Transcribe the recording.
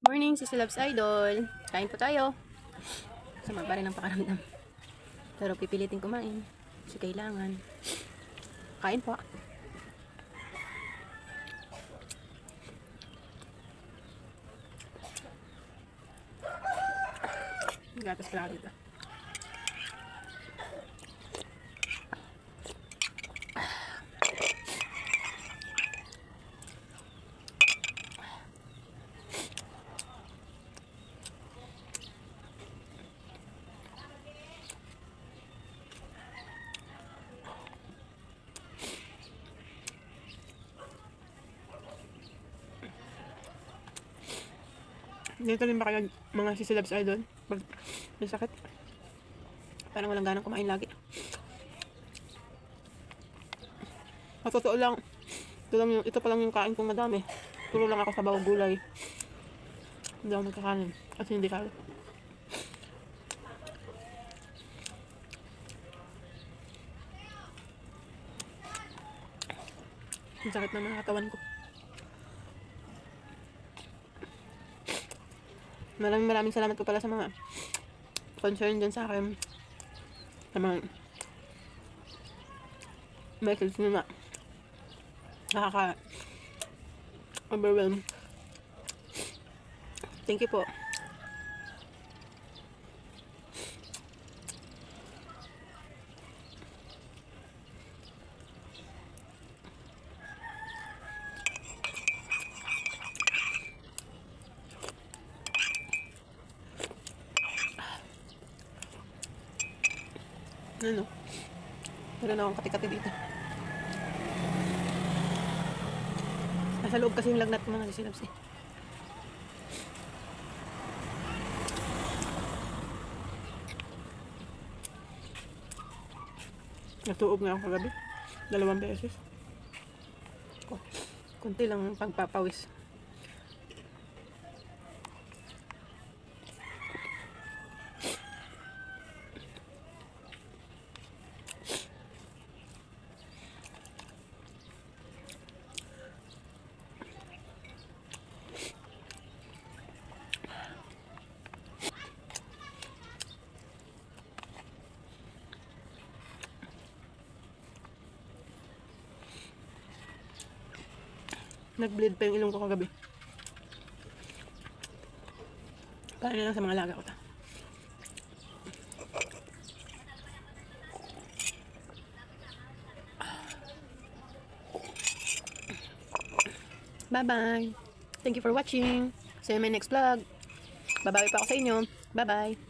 Morning, Sisi Loves Idol. Kain po tayo. Sama pa rin ang pakaramdam. Pero pipilitin kumain. Kasi kailangan. Kain po. Gatas pala dito. Dito rin ba kayo mga Sisi Loves Idol? Pag may sakit. Parang walang ganang kumain lagi. Sa totoo lang, ito pa lang yung kain kong madami. Puro lang ako sa bawang gulay. Hindi ako nagkakanin. Kasi hindi kaya. Ang sakit na mga katawan ko. Maraming salamat po pala sa mga concern dyan sa akin. Sa mga message nyo na nakaka-overwhelm. Thank you po. Ano? Meron akong kati-kati dito. Nasa loob kasi yung lagnat ko mga Sisi Loves eh. Natuog nga ako kagabi. 2 beses. Kunti lang ang pagpapawis. Nag-bleed pa yung ilong ko kagabi. Para na lang sa mga alaga ko ta. Bye-bye. Thank you for watching. See you in my next vlog. Babawi pa ako sa inyo. Bye-bye.